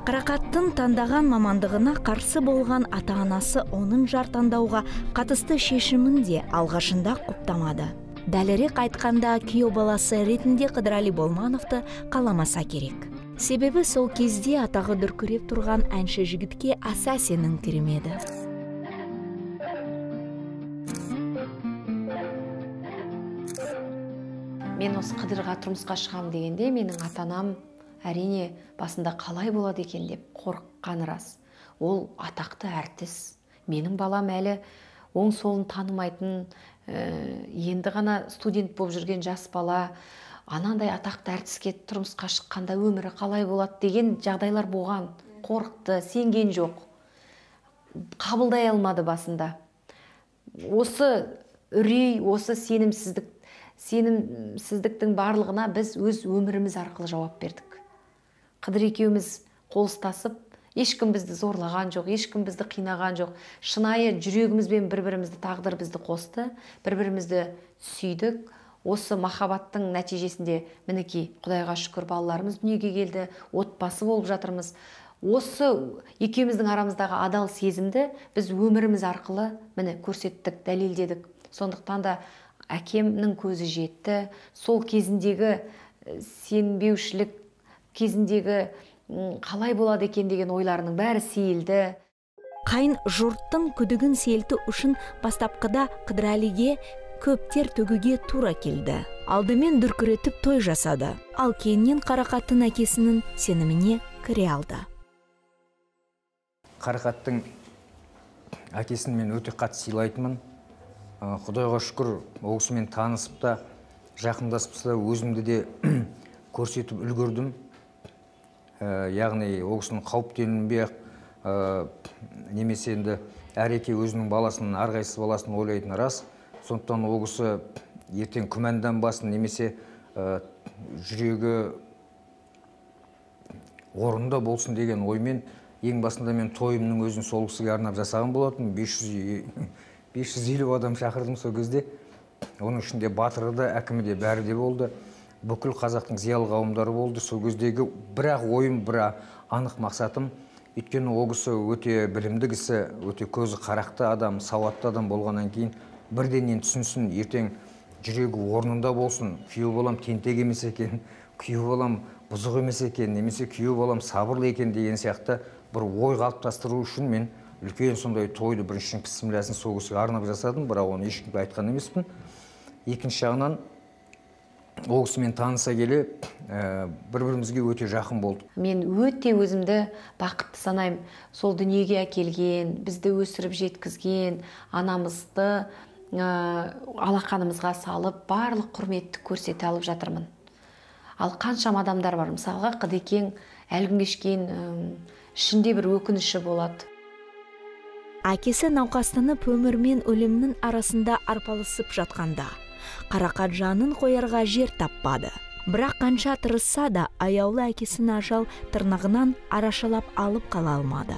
Каракаттын тандаган мамандыгына каршы болгон ата-анасы онун жар тандауга катысты шешимин де алгашында куптамады. Дәлірек айтканда, күйөө баласы ретинде Кыдырали Болмановду каламаса керек. Себеби сол кезде атагы дүркүрөп турган әнші жигитке аса сеним кирмеди. Мен осы Кыдырга турмушка чыгам дегенде менин ата-анам әрине басында қалай болады екен деп қорыққаны рас. Ол атақты әртіс. Менің балам әлі оң солын танымайтын, енді ғана студент болып жүрген жас бала, анандай атақты әртіске тұрмысқа шыққанда өмірі қалай болады деген жағдайлар болған. Қорықты, сенген жоқ. Қабылдай алмады басында. Осы үрей, осы сенімсіздіктің барлығына біз өз өміріміз арқылы жауап бердік. Кыдыр екеуміз қол ұстасып, ешкім бізді зорлаған жоқ, ешкім бізді қинаған жоқ. Шынайы жүрегімізбен бір-бірімізді, тағдыр бізді қосты, бір-бірімізді сүйдік. Осы махаббаттың нәтижесінде мінекей Құдайға шүкір балаларымыз дүниеге келді, отбасы болып жатырмыз. Осы екеуміздің арамыздағы адал сезімді біз өміріміз арқылы міне көрсеттік, дәлелдедік. Сондықтан да әкемнің көзі жетті. Сол кезіндегі сенбеушілік, кезіндегі қалай болады екен деген ойларының бәрі сейілді. Кайын жұрттың күдігін сейілті үшін бастапқыда Кыдыралиге көптер төгуге тура келді. Алдымен дүркіретіп той жасады. Ал кейіннен Каракаттын әкесінің сеніміне кіре алды. Каракаттың әкесін мен өте қатты сыйлайтынмын. Құдайға шүкір, ол кісімен танысып та, жақындасып та өзімді де көрсетіп үлгердім. Яғни ол кісінің қауіптенбей-ақ, немесе енді әреке өзінің баласының, әрқайсысы баласын ойлайтыны рас. Сондықтан ол кісі ертең күмәнданбасын, немесе жүрегі орында болсын деген оймен, ең басында мен тойымның өзін сол кісіге арнап жасаған болатын. 550 адам шақырдым сол кезде. Оның ішінде батыры да, әкімі де, бәрі де болды. Бүкіл қазақтың зиялы қауымдары болды. Сол кездегі бірақ ойым, бірақ анық мақсатым. Өйткені ол кісі өте білімді кісі, өте көзі қарақты адам, сауатты адам болғаннан кейін бірденен түсінсін, ертең жүрегі орнында болсын, күйеу балам тентек емес екен, күйеу балам бұзық емес екен, немесе күйеу балам сабырлы екен деген сияқты бір ой қалыптастыру үшін мен үлкен сондай тойды бірінші бісмілласын сол кісіге арнап жасадым, бірақ оны ешкімге айтқан емеспін. Екінші жағынан ол кісімен таныса келе бір-бірімізге өте жақын болдық. Мен өте өзімді бақытты санаймын. Сол дүниеге әкелген, бізді өсіріп жеткізген анамызды алақанымызға салып, барлық құрметті көрсете алып жатырмын. Ал қаншам адамдар бар, мысалға Қыдекең әлгін кешкен ішінде бір өкініші болады. Әкесі науқастанып өмір мен өлімнің арасында арпалысып жатқанда, Каракат жанын қоярға жер таппады. Бірақ қанша тырысса да аяулы әкесін ажал тырнағынан арашалап алып қала алмады.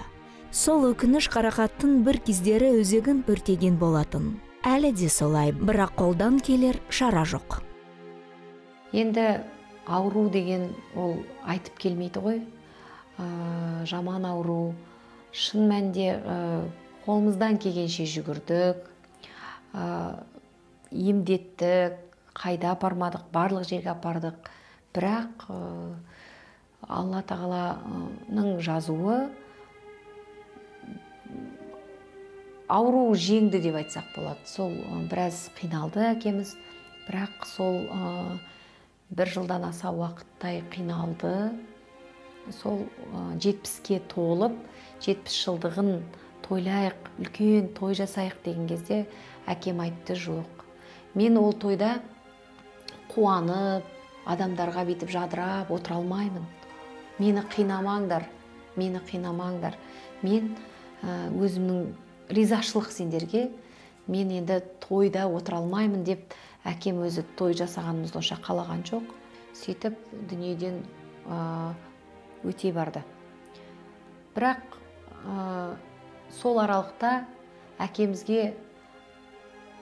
Сол өкініш Каракаттың бір кездері өзегін өртеген болатын. Әлі де солай, бірақ қолдан келер шара жоқ. Енді ауру деген ол айтып келмейді ғой. Жаман ауру, шын мәнде қолымыздан келгенше жүгірдік, емдеттік, қайда апармадық, барлық жерге апардық. Бірақ Алла Тағаланың жазуы ауру жеңді деп айтсақ болады. Сол біраз қиналды әкеміз, бірақ сол бір жылдан аса уақыттай қиналды. Сол 70-ке толып, 70 жылдығын тойлайық, үлкен той жасайық деген кезде әкем айтты жоқ. Мен ол тойда қуанып, адамдарға бетіп жадырап отыра алмаймын. Мені қинамаңдар, мені қинамаңдар. Мен өзімнің ризашылық сендерге, мен енді тойда отыра алмаймын деп әкем өзі той жасағанымызды онша қалаған жоқ. Сөйтіп дүниеден өте барды. Бірақ сол аралықта әкемізге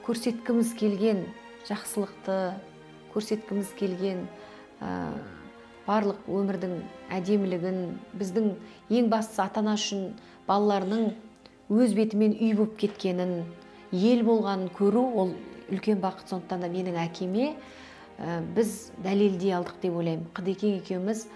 көрсеткіміз келген жақсылықты, көрсеткіміз келген барлық өмірдің әдемілігін, біздің ең бастысы ата-ана үшін балаларының өз бетімен үй болып кеткенін, ел болғанын көру, ол үлкен бақыт. Сондықтан да менің әкеме біз дәлелдей алдық деп ойлаймын. Қыдекең екеуміз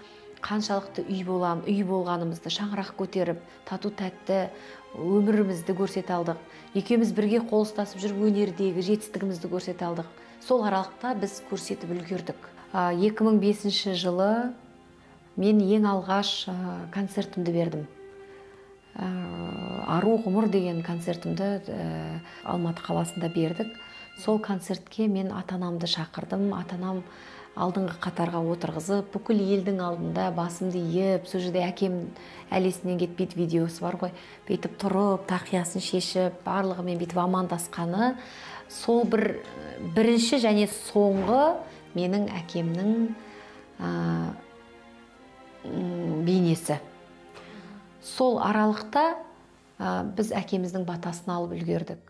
қаншалықты үй болғанымызды шаңырақ көтеріп, тату тәтті өмірімізді көрсете алдық. Екеуміз бірге қол ұстасып жүріп өнердегі жетістігімізді көрсете алдық. Сол аралықта біз көрсетіп үлгердік. 2005 жылы мен ең алғаш концертімді бердім. Ару ғұмыр деген концертімді Алматы қаласында бердік. Сол концертке мен ата-анамды шақырдым. Ата-анам алдыңғы қатарға отырғызып, бүкіл елдің алдында басымды иіп, сол жерде әкем әлесінен кетпейді видеосы бар ғой. Бүйтіп тұрып, тақиясын шешіп, барлығымен бүйтіп амандасқаны, сол бірінші және соңғы менің әкемнің бейнесі. Сол аралықта біз әкеміздің батасын алып үлгердік.